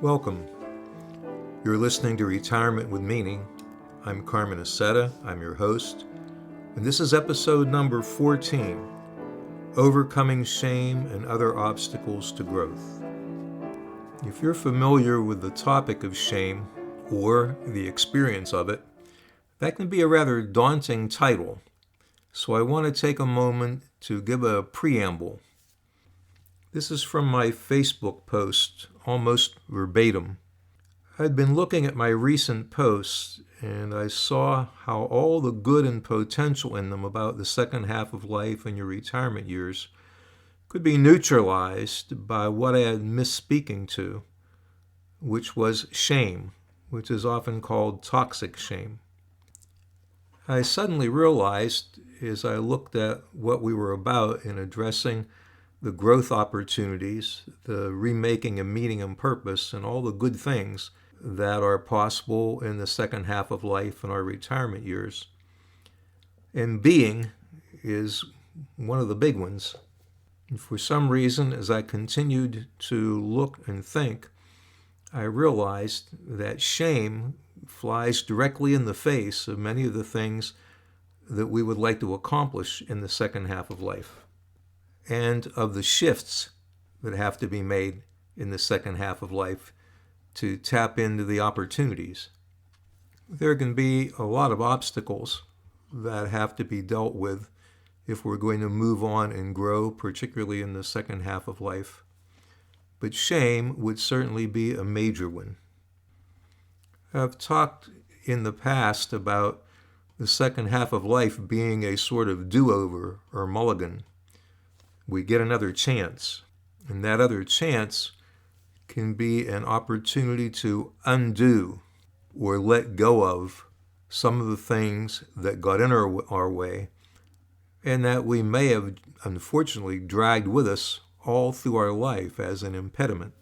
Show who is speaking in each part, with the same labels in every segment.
Speaker 1: Welcome. You're listening to Retirement with Meaning. I'm Carmen Aceta. I'm your host. And this is episode number 14, Overcoming Shame and Other Obstacles to Growth. If you're familiar with the topic of shame or the experience of it, that can be a rather daunting title. So I want to take a moment to give a preamble. This is from my Facebook post, almost verbatim. I'd been looking at my recent posts, and I saw how all the good and potential in them about the second half of life and your retirement years could be neutralized by what I had missed speaking to, which was shame, which is often called toxic shame. I suddenly realized, as I looked at what we were about in addressing the growth opportunities, the remaking and meaning and purpose, and all the good things that are possible in the second half of life and our retirement years. And being is one of the big ones. And for some reason, as I continued to look and think, I realized that shame flies directly in the face of many of the things that we would like to accomplish in the second half of life, and of the shifts that have to be made in the second half of life to tap into the opportunities. There can be a lot of obstacles that have to be dealt with if we're going to move on and grow, particularly in the second half of life. But shame would certainly be a major one. I've talked in the past about the second half of life being a sort of do-over or mulligan. We get another chance, and that other chance can be an opportunity to undo or let go of some of the things that got in our way and that we may have unfortunately dragged with us all through our life as an impediment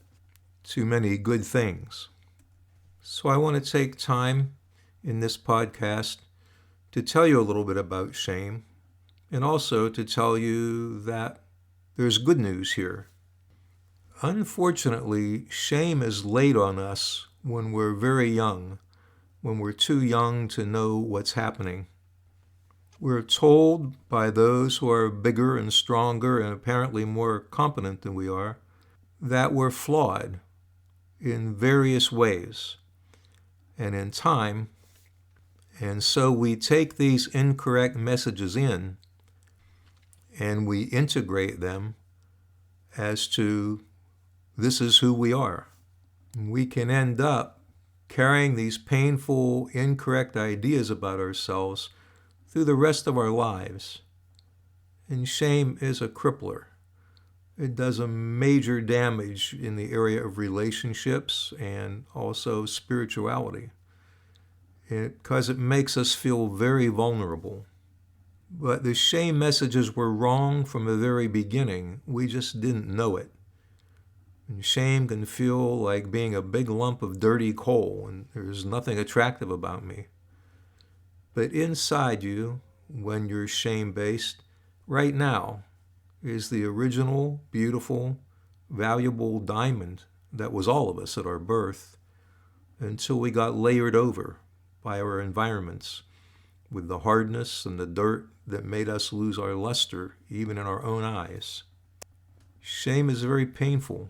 Speaker 1: to many good things. So I want to take time in this podcast to tell you a little bit about shame, and also to tell you that there's good news here. Unfortunately, shame is laid on us when we're very young, when we're too young to know what's happening. We're told by those who are bigger and stronger and apparently more competent than we are that we're flawed in various ways and in time, and so we take these incorrect messages in and we integrate them as to this is who we are. We can end up carrying these painful, incorrect ideas about ourselves through the rest of our lives. And shame is a crippler. It does a major damage in the area of relationships and also spirituality, because it makes us feel very vulnerable. But the shame messages were wrong from the very beginning. We just didn't know it. And shame can feel like being a big lump of dirty coal, and there's nothing attractive about me. But inside you, when you're shame-based, right now, is the original, beautiful, valuable diamond that was all of us at our birth, until we got layered over by our environments with the hardness and the dirt that made us lose our luster, even in our own eyes. Shame is very painful,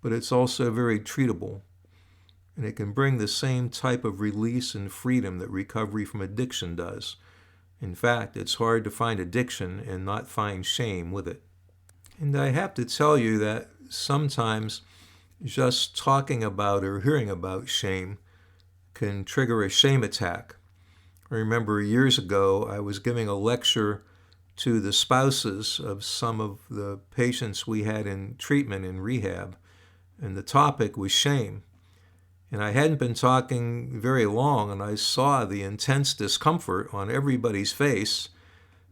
Speaker 1: but it's also very treatable, and it can bring the same type of release and freedom that recovery from addiction does. In fact, it's hard to find addiction and not find shame with it. And I have to tell you that sometimes just talking about or hearing about shame can trigger a shame attack. I remember years ago I was giving a lecture to the spouses of some of the patients we had in treatment in rehab, and the topic was shame. And I hadn't been talking very long, and I saw the intense discomfort on everybody's face.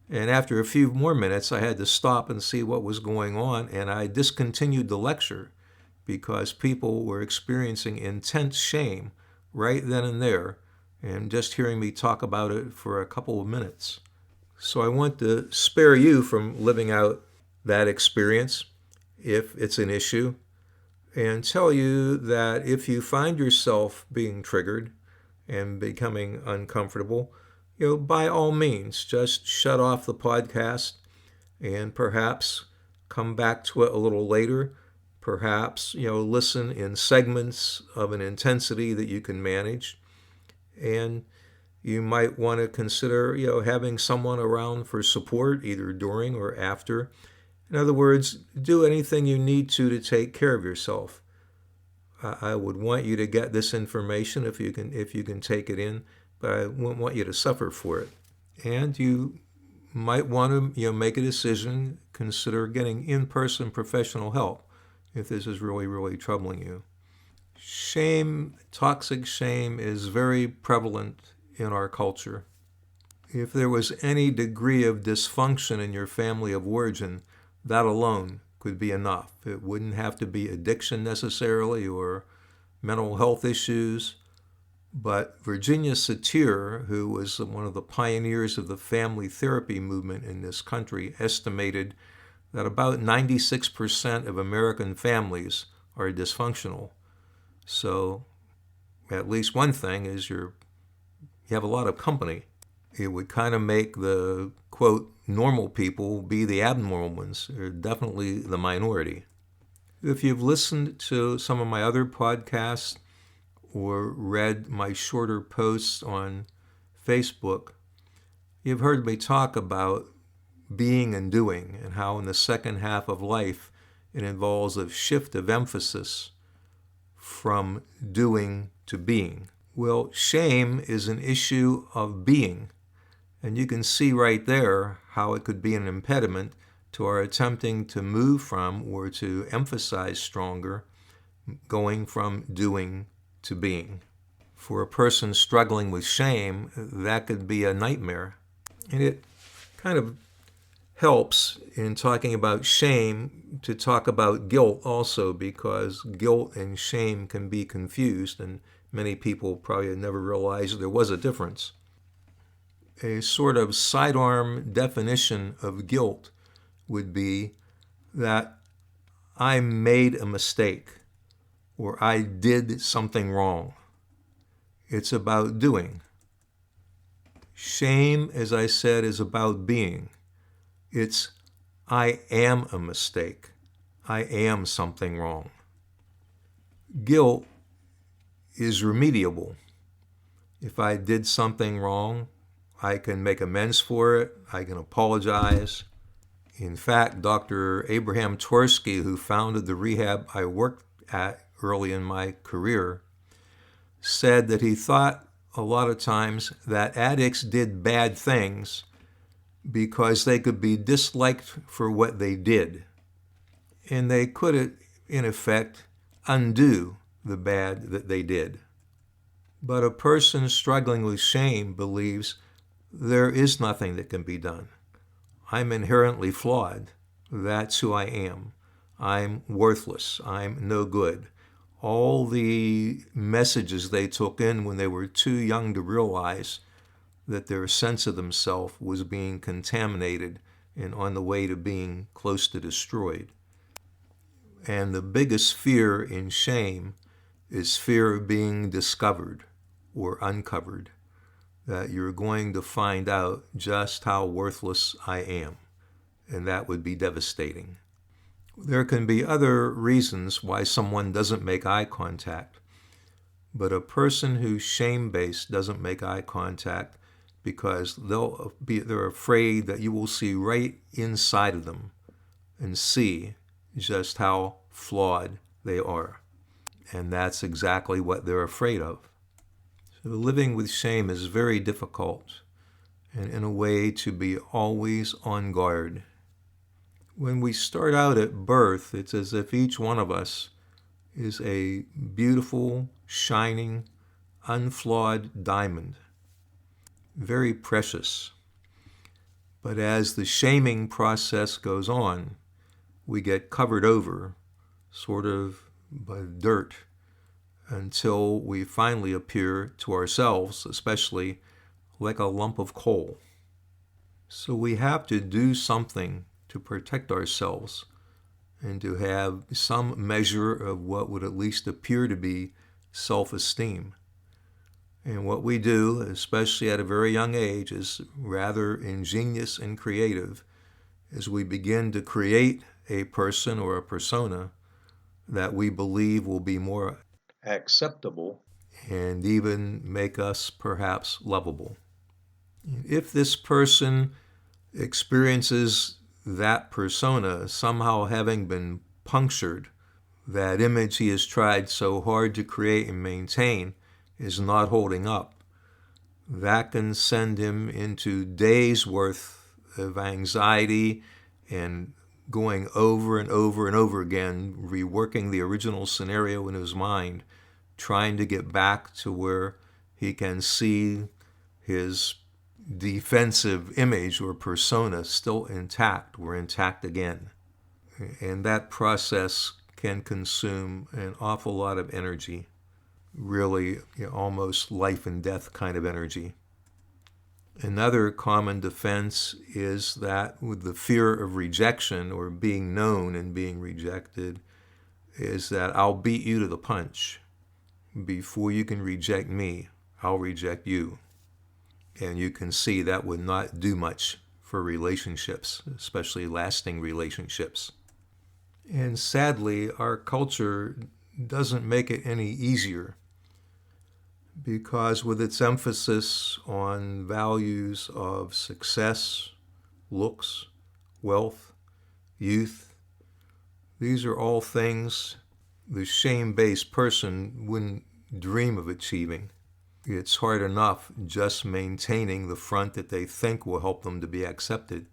Speaker 1: And after a few more minutes, I had to stop and see what was going on, and I discontinued the lecture because people were experiencing intense shame right then and there, and just hearing me talk about it for a couple of minutes. So I want to spare you from living out that experience if it's an issue. and tell you that if you find yourself being triggered and becoming uncomfortable, by all means, just shut off the podcast and perhaps come back to it a little later. Perhaps, listen in segments of an intensity that you can manage. And you might want to consider, having someone around for support either during or after. In other words, do anything you need to take care of yourself. I would want you to get this information if you can take it in, but I wouldn't want you to suffer for it. And you might want to make a decision, consider getting in-person professional help if this is really, really troubling you. Shame, toxic shame, is very prevalent in our culture. If there was any degree of dysfunction in your family of origin, that alone could be enough. It wouldn't have to be addiction necessarily or mental health issues. But Virginia Satir, who was one of the pioneers of the family therapy movement in this country, estimated that about 96% of American families are dysfunctional. So at least one thing is you have a lot of company. It would kind of make the, quote, normal people be the abnormal ones. They're definitely the minority. If you've listened to some of my other podcasts or read my shorter posts on Facebook, you've heard me talk about being and doing and how in the second half of life it involves a shift of emphasis from doing to being. Well, shame is an issue of being, and you can see right there how it could be an impediment to our attempting to move from or to emphasize stronger going from doing to being. For a person struggling with shame, that could be a nightmare. And it kind of helps in talking about shame to talk about guilt also, because guilt and shame can be confused, and many people probably never realized there was a difference. A sort of sidearm definition of guilt would be that I made a mistake or I did something wrong. It's about doing. Shame, as I said, is about being. It's I am a mistake. I am something wrong. Guilt is remediable. If I did something wrong, I can make amends for it. I can apologize. In fact, Dr. Abraham Tversky, who founded the rehab I worked at early in my career, said that he thought a lot of times that addicts did bad things because they could be disliked for what they did. And they could, in effect, undo the bad that they did. But a person struggling with shame believes there is nothing that can be done. I'm inherently flawed. That's who I am. I'm worthless. I'm no good. All the messages they took in when they were too young to realize that their sense of themselves was being contaminated and on the way to being close to destroyed. And the biggest fear in shame is fear of being discovered or uncovered, that you're going to find out just how worthless I am, and that would be devastating. There can be other reasons why someone doesn't make eye contact, but a person who's shame-based doesn't make eye contact because they're afraid that you will see right inside of them and see just how flawed they are. And that's exactly what they're afraid of. So living with shame is very difficult, and in a way to be always on guard. When we start out at birth, it's as if each one of us is a beautiful, shining, unflawed diamond, very precious. But as the shaming process goes on, we get covered over, sort of by dirt, until we finally appear to ourselves, especially, like a lump of coal. So we have to do something to protect ourselves and to have some measure of what would at least appear to be self-esteem. And what we do, especially at a very young age, is rather ingenious and creative as we begin to create a person or a persona that we believe will be more acceptable and even make us perhaps lovable. If this person experiences that persona somehow having been punctured, that image he has tried so hard to create and maintain is not holding up, that can send him into days worth of anxiety and going over and over and over again, reworking the original scenario in his mind, trying to get back to where he can see his defensive image or persona still intact, or intact again. And that process can consume an awful lot of energy, really almost life and death kind of energy. Another common defense is that with the fear of rejection or being known and being rejected, is that I'll beat you to the punch. Before you can reject me, I'll reject you. And you can see that would not do much for relationships, especially lasting relationships. And sadly, our culture doesn't make it any easier, because with its emphasis on values of success, looks, wealth, youth, these are all things the shame-based person wouldn't dream of achieving. It's hard enough just maintaining the front that they think will help them to be accepted.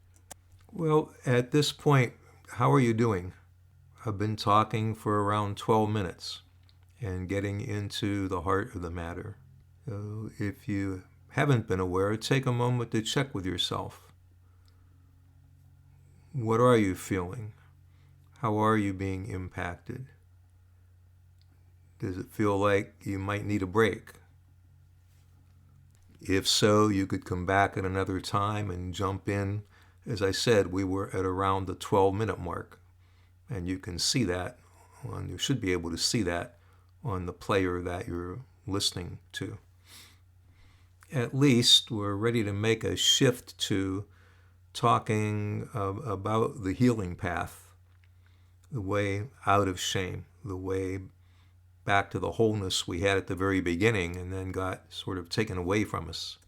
Speaker 1: Well, at this point, how are you doing? I've been talking for around 12 minutes and getting into the heart of the matter. So if you haven't been aware, take a moment to check with yourself. What are you feeling? How are you being impacted? Does it feel like you might need a break? If so, you could come back at another time and jump in. As I said, we were at around the 12-minute mark, and you can see that, you should be able to see that on the player that you're listening to. At least we're ready to make a shift to talking about the healing path, the way out of shame, the way back to the wholeness we had at the very beginning and then got sort of taken away from us.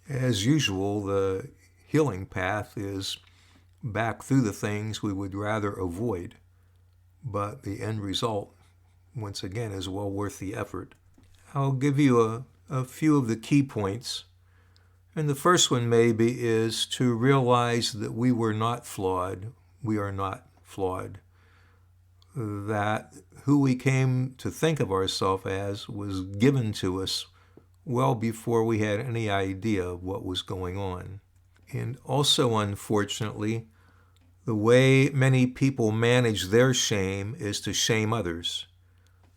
Speaker 1: As usual, the healing path is back through the things we would rather avoid, but the end result, once again, is well worth the effort. I'll give you a few of the key points, and the first one maybe is to realize that we were not flawed. We are not flawed. That who we came to think of ourselves as was given to us well before we had any idea of what was going on. And also, unfortunately, the way many people manage their shame is to shame others.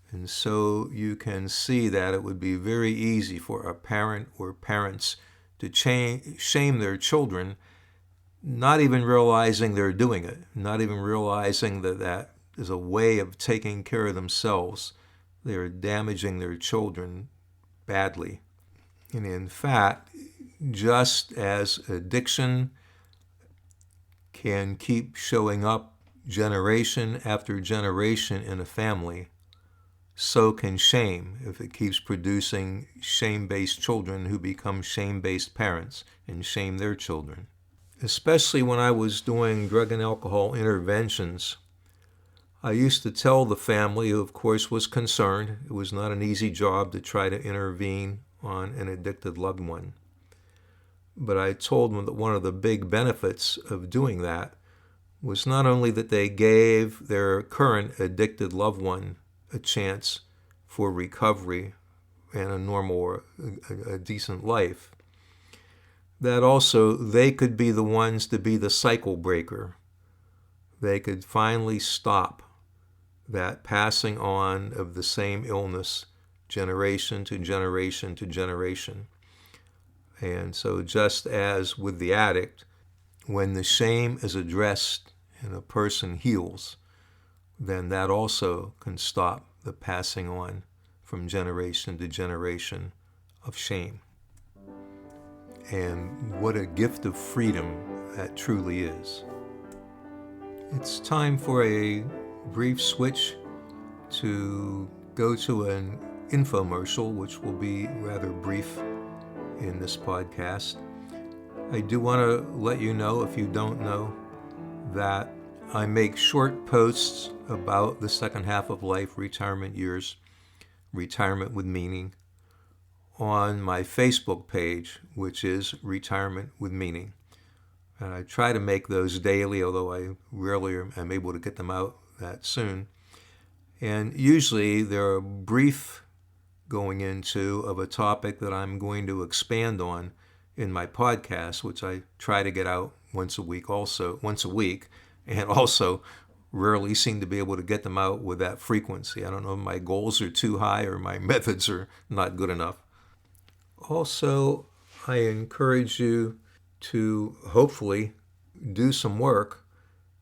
Speaker 1: And so you can see that it would be very easy for a parent or parents to shame their children, not even realizing they're doing it, not even realizing that is a way of taking care of themselves. They're damaging their children badly. And in fact, just as addiction can keep showing up generation after generation in a family, so can shame if it keeps producing shame-based children who become shame-based parents and shame their children. Especially when I was doing drug and alcohol interventions, I used to tell the family, who of course was concerned, it was not an easy job to try to intervene on an addicted loved one. But I told them that one of the big benefits of doing that was not only that they gave their current addicted loved one a chance for recovery and a normal, a decent life, that also they could be the ones to be the cycle breaker. They could finally stop that passing on of the same illness generation to generation to generation. And so just as with the addict, when the shame is addressed and a person heals, then that also can stop the passing on from generation to generation of shame. And what a gift of freedom that truly is. It's time for a brief switch to go to an infomercial, which will be rather brief in this podcast. I do want to let you know, if you don't know, that I make short posts about the second half of life, retirement years, retirement with meaning, on my Facebook page, which is Retirement with Meaning. And I try to make those daily, although I rarely am able to get them out that soon. And usually they're brief going into of a topic that I'm going to expand on in my podcast, which I try to get out once a week, and also rarely seem to be able to get them out with that frequency. I don't know if my goals are too high or my methods are not good enough. Also, I encourage you to hopefully do some work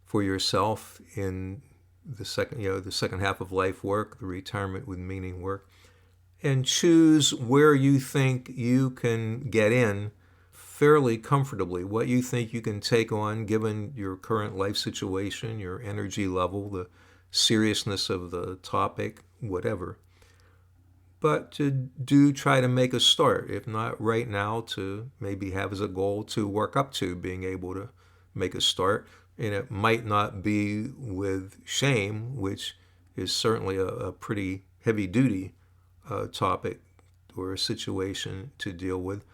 Speaker 1: for yourself in the second half of life work, the retirement with meaning work, and choose where you think you can get in fairly comfortably, what you think you can take on given your current life situation, your energy level, the seriousness of the topic, whatever. But to try to make a start, if not right now, to maybe have as a goal to work up to being able to make a start. And it might not be with shame, which is certainly a pretty heavy-duty topic or a situation to deal with,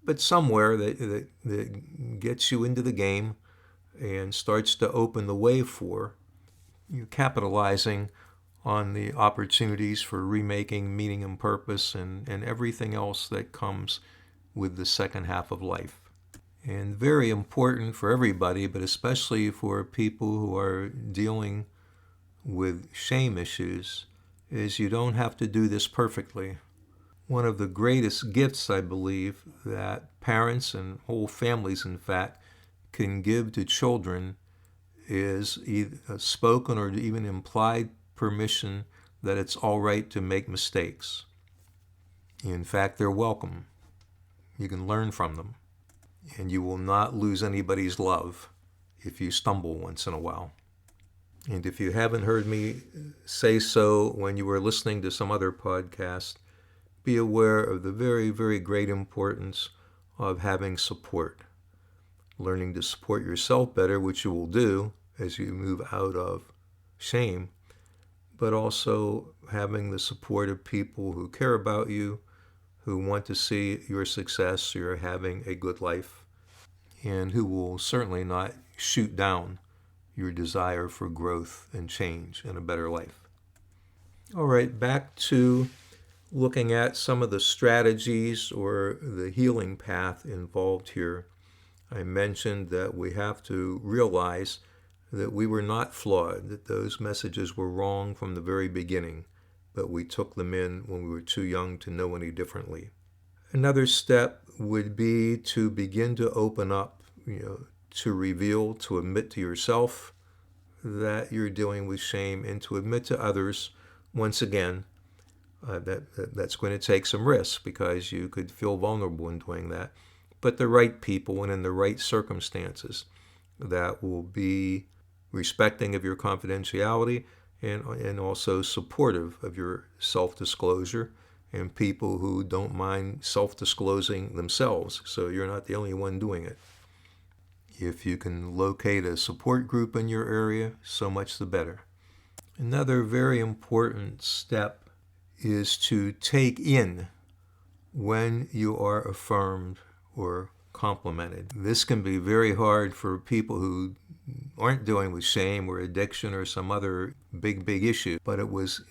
Speaker 1: but somewhere that gets you into the game and starts to open the way for you capitalizing on the opportunities for remaking meaning and purpose and everything else that comes with the second half of life. And very important for everybody, but especially for people who are dealing with shame issues, is you don't have to do this perfectly. One of the greatest gifts, I believe, that parents and whole families, in fact, can give to children is either spoken or even implied permission that it's all right to make mistakes. In fact, they're welcome. You can learn from them. And you will not lose anybody's love if you stumble once in a while. And if you haven't heard me say so when you were listening to some other podcast, be aware of the very, very great importance of having support. Learning to support yourself better, which you will do as you move out of shame, but also having the support of people who care about you, who want to see your success, you're having a good life, and who will certainly not shoot down your desire for growth and change and a better life. All right, back to looking at some of the strategies or the healing path involved here. I mentioned that we have to realize that we were not flawed, that those messages were wrong from the very beginning, but we took them in when we were too young to know any differently. Another step would be to begin to open up, to reveal, to admit to yourself that you're dealing with shame, and to admit to others, once again, that's going to take some risk because you could feel vulnerable in doing that, but the right people and in the right circumstances that will be respecting of your confidentiality and also supportive of your self-disclosure, and people who don't mind self-disclosing themselves, so you're not the only one doing it. If you can locate a support group in your area, so much the better. Another very important step is to take in when you are affirmed or complimented. This can be very hard for people who aren't dealing with shame or addiction or some other big issue, but it was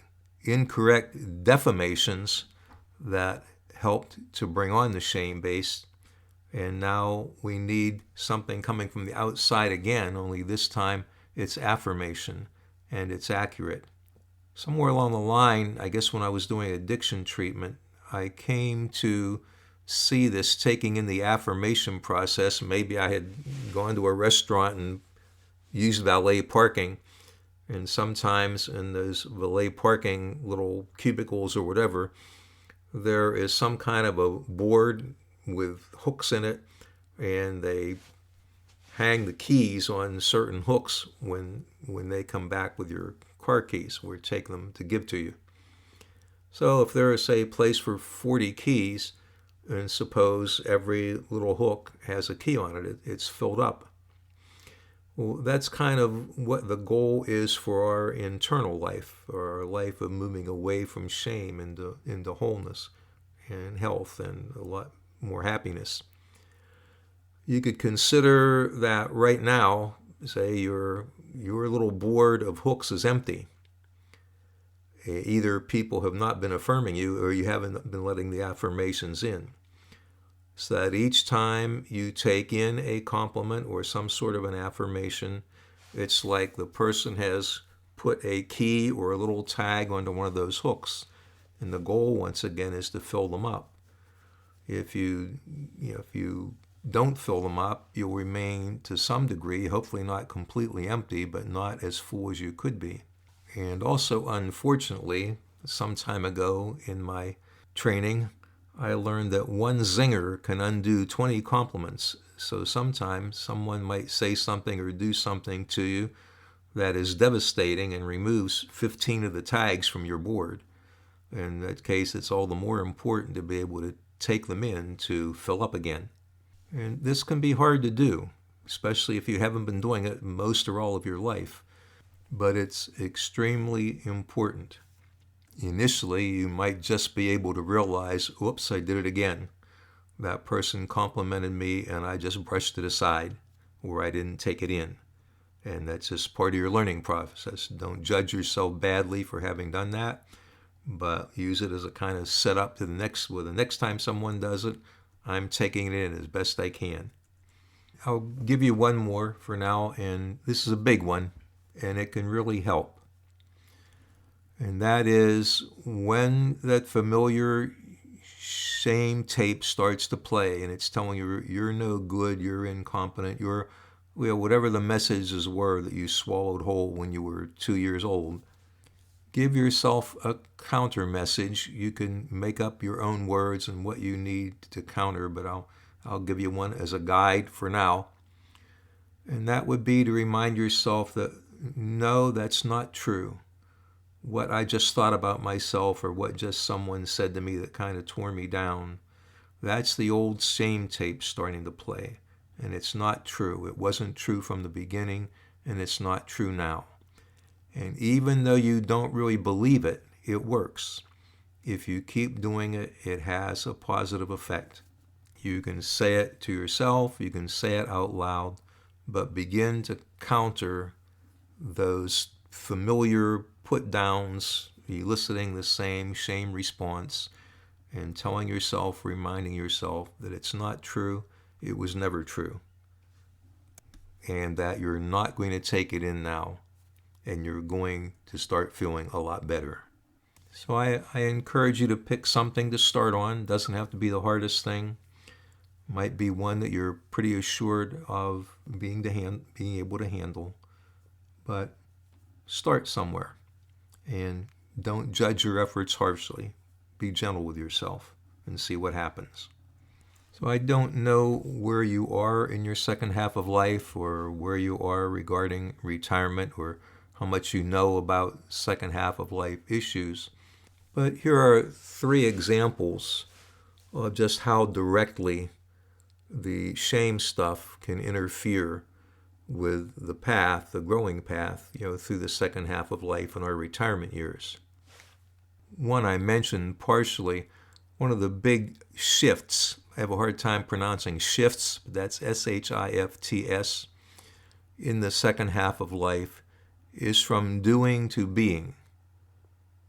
Speaker 1: incorrect defamations that helped to bring on the shame base, and now we need something coming from the outside again, only this time it's affirmation and it's accurate. Somewhere along the line, I guess when I was doing addiction treatment, I came to see this taking in the affirmation process. Maybe I had gone to a restaurant and used valet parking And sometimes in those valet parking little cubicles or whatever, there is some kind of a board with hooks in it, and they hang the keys on certain hooks when they come back with your car keys or take them to give to you. So if there is a place for 40 keys, and suppose every little hook has a key on it, it's filled up. Well, that's kind of what the goal is for our internal life, or our life of moving away from shame into wholeness and health and a lot more happiness. You could consider that right now, say your little board of hooks is empty. Either people have not been affirming you or you haven't been letting the affirmations in. So that each time you take in a compliment or some sort of an affirmation, it's like the person has put a key or a little tag onto one of those hooks. And the goal, once again, is to fill them up. If you don't fill them up, you'll remain to some degree, hopefully not completely empty, but not as full as you could be. And also, unfortunately, some time ago in my training, I learned that one zinger can undo 20 compliments. So sometimes someone might say something or do something to you that is devastating and removes 15 of the tags from your board. In that case, it's all the more important to be able to take them in to fill up again. And this can be hard to do, especially if you haven't been doing it most or all of your life. But it's extremely important. Initially, you might just be able to realize, oops, I did it again. That person complimented me and I just brushed it aside, or I didn't take it in. And that's just part of your learning process. Don't judge yourself badly for having done that, but use it as a kind of setup to the next time someone does it, I'm taking it in as best I can. I'll give you one more for now, and this is a big one, and it can really help. And that is when that familiar shame tape starts to play and it's telling you you're no good, you're incompetent, whatever the messages were that you swallowed whole when you were 2 years old. Give yourself a counter message. You can make up your own words and what you need to counter, but I'll give you one as a guide for now. And that would be to remind yourself that no, that's not true. What I just thought about myself or what just someone said to me that kind of tore me down, that's the old shame tape starting to play. And it's not true. It wasn't true from the beginning, and it's not true now. And even though you don't really believe it, it works. If you keep doing it, it has a positive effect. You can say it to yourself, you can say it out loud, but begin to counter those familiar put-downs, eliciting the same shame response, and telling yourself, reminding yourself that it's not true, it was never true, and that you're not going to take it in now, and you're going to start feeling a lot better. So I encourage you to pick something to start on. It doesn't have to be the hardest thing. It might be one that you're pretty assured of being able to handle, but start somewhere. And don't judge your efforts harshly. Be gentle with yourself and see what happens. So I don't know where you are in your second half of life or where you are regarding retirement or how much you know about second half of life issues. But here are 3 examples of just how directly the shame stuff can interfere with the path, the growing path, through the second half of life in our retirement years. One I mentioned partially, one of the big shifts, I have a hard time pronouncing shifts, but that's shifts, in the second half of life is from doing to being.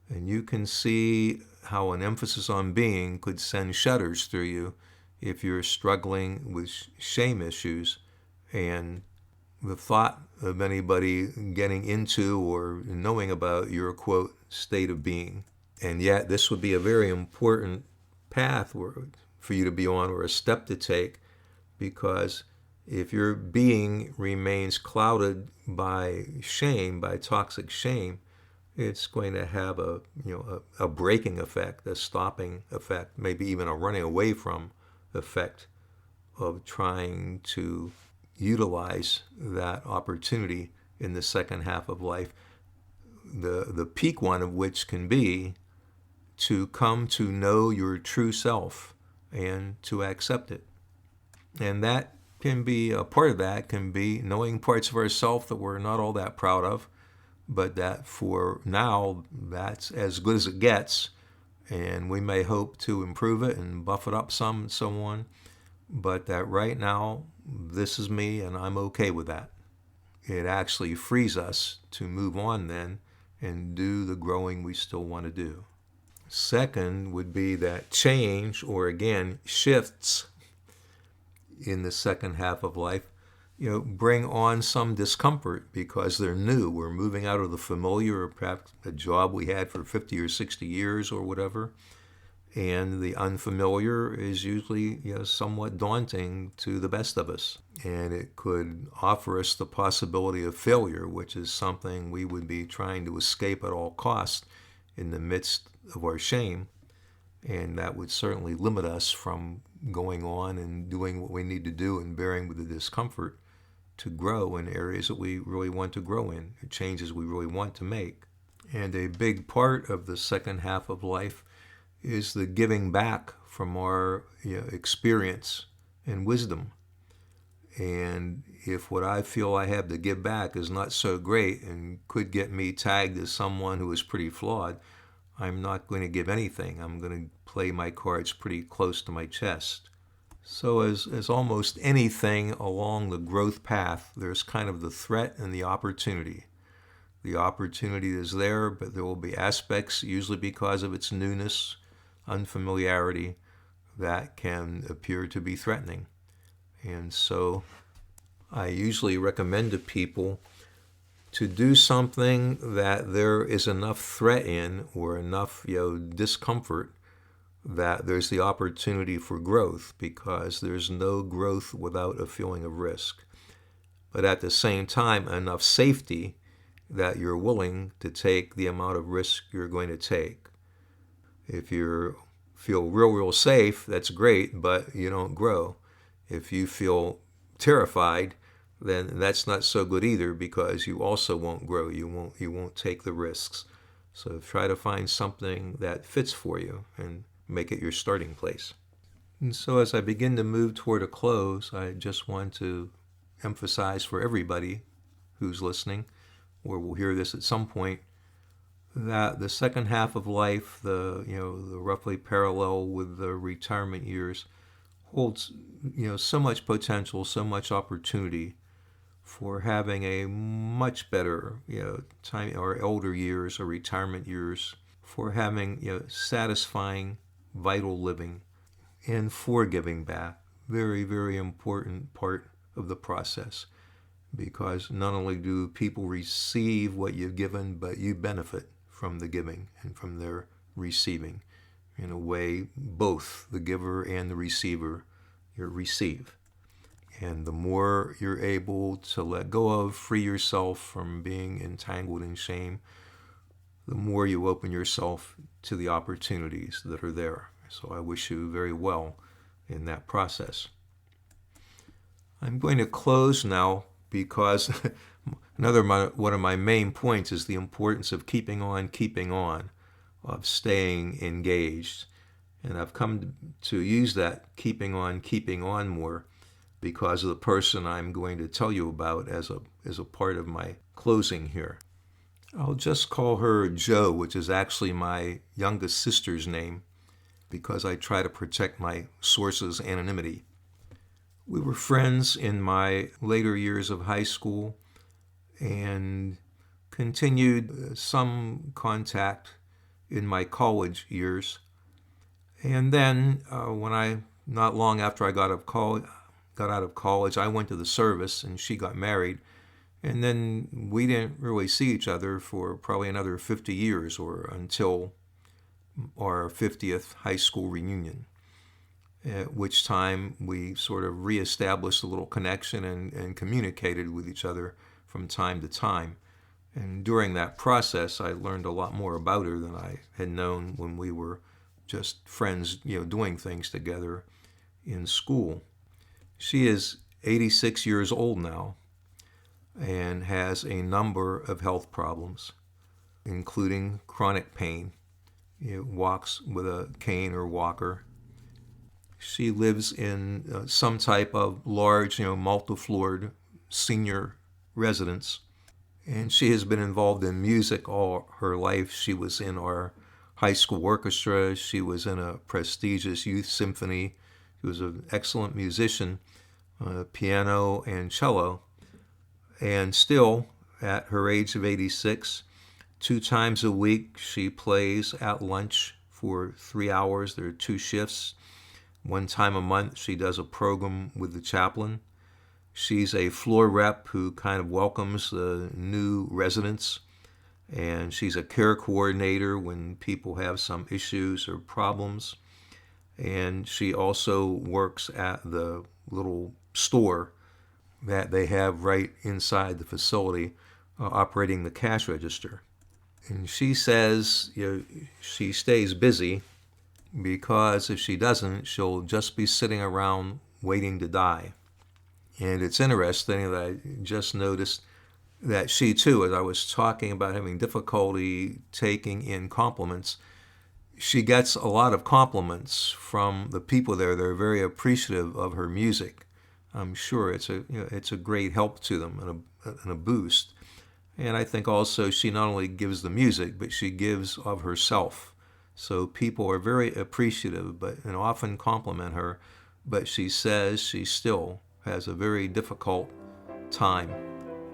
Speaker 1: And you can see how an emphasis on being could send shudders through you if you're struggling with shame issues, and the thought of anybody getting into or knowing about your, quote, state of being. And yet this would be a very important path for you to be on, or a step to take, because If your being remains clouded by shame, by toxic shame, it's going to have a breaking effect, a stopping effect, maybe even a running away from effect of trying to utilize that opportunity in the second half of life. The peak one of which can be to come to know your true self and to accept it. And that can be, a part of that can be knowing parts of ourselves that we're not all that proud of, but that for now, that's as good as it gets. And we may hope to improve it and buff it up some and so on. But that right now, this is me and I'm okay with that. It actually frees us to move on then and do the growing we still want to do. Second would be that change, or again, shifts in the second half of life, bring on some discomfort because they're new. We're moving out of the familiar, or perhaps a job we had for 50 or 60 years or whatever. And the unfamiliar is usually somewhat daunting to the best of us. And it could offer us the possibility of failure, which is something we would be trying to escape at all costs in the midst of our shame. And that would certainly limit us from going on and doing what we need to do and bearing with the discomfort to grow in areas that we really want to grow in, changes we really want to make. And a big part of the second half of life is the giving back from our experience and wisdom. And if what I feel I have to give back is not so great and could get me tagged as someone who is pretty flawed, I'm not going to give anything. I'm going to play my cards pretty close to my chest. So as almost anything along the growth path, there's kind of the threat and the opportunity. The opportunity is there, but there will be aspects, usually because of its newness, unfamiliarity, that can appear to be threatening. And so I usually recommend to people to do something that there is enough threat in, or enough discomfort, that there's the opportunity for growth, because there's no growth without a feeling of risk. But at the same time, enough safety that you're willing to take the amount of risk you're going to take. If you feel real safe, that's great, but you don't grow. If you feel terrified, then that's not so good either, because you also won't grow. You won't take the risks. So try to find something that fits for you and make it your starting place. And so as I begin to move toward a close, I just want to emphasize for everybody who's listening, or will hear this at some point, that the second half of life, the roughly parallel with the retirement years, holds so much potential, so much opportunity for having a much better time, or older years or retirement years, for having satisfying, vital living, and for giving back. Very, very important part of the process, because not only do people receive what you've given, but you benefit from the giving and from their receiving. In a way, both the giver and the receiver receive. And the more you're able to let go of, free yourself from being entangled in shame, the more you open yourself to the opportunities that are there. So I wish you very well in that process. I'm going to close now, because one of my main points is the importance of keeping on, of staying engaged. And I've come to use that keeping on more because of the person I'm going to tell you about as a part of my closing here. I'll just call her Jo, which is actually my youngest sister's name, because I try to protect my source's anonymity. We were friends in my later years of high school and continued some contact in my college years. And then not long after I got out of college, I went to the service and she got married. And then we didn't really see each other for probably another 50 years, or until our 50th high school reunion. at which time we sort of reestablished a little connection and communicated with each other from time to time. And during that process, I learned a lot more about her than I had known when we were just friends, doing things together in school. She is 86 years old now and has a number of health problems, including chronic pain. Walks with a cane or walker. She lives in some type of large, multi-floored senior residence. And she has been involved in music all her life. She was in our high school orchestra. She was in a prestigious youth symphony. She was an excellent musician, piano and cello. And still, at her age of 86, 2 times a week she plays at lunch for 3 hours. There are 2 shifts. 1 time a month she does a program with the chaplain. She's a floor rep who kind of welcomes the new residents, and she's a care coordinator when people have some issues or problems. And she also works at the little store that they have right inside the facility, operating the cash register. And she says she stays busy because if she doesn't, she'll just be sitting around waiting to die. And it's interesting that I just noticed that she too, as I was talking about having difficulty taking in compliments, she gets a lot of compliments from the people there. They're very appreciative of her music. I'm sure it's a great help to them and a boost. And I think also she not only gives the music, but she gives of herself. So people are very appreciative, and often compliment her. But she says she still has a very difficult time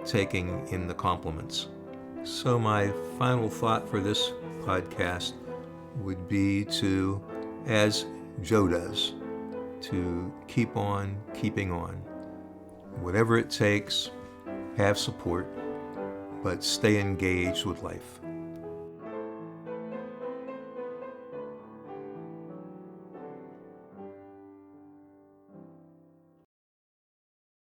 Speaker 1: taking in the compliments. So my final thought for this podcast would be to, as Joe does, to keep on keeping on. Whatever it takes, have support, but stay engaged with life.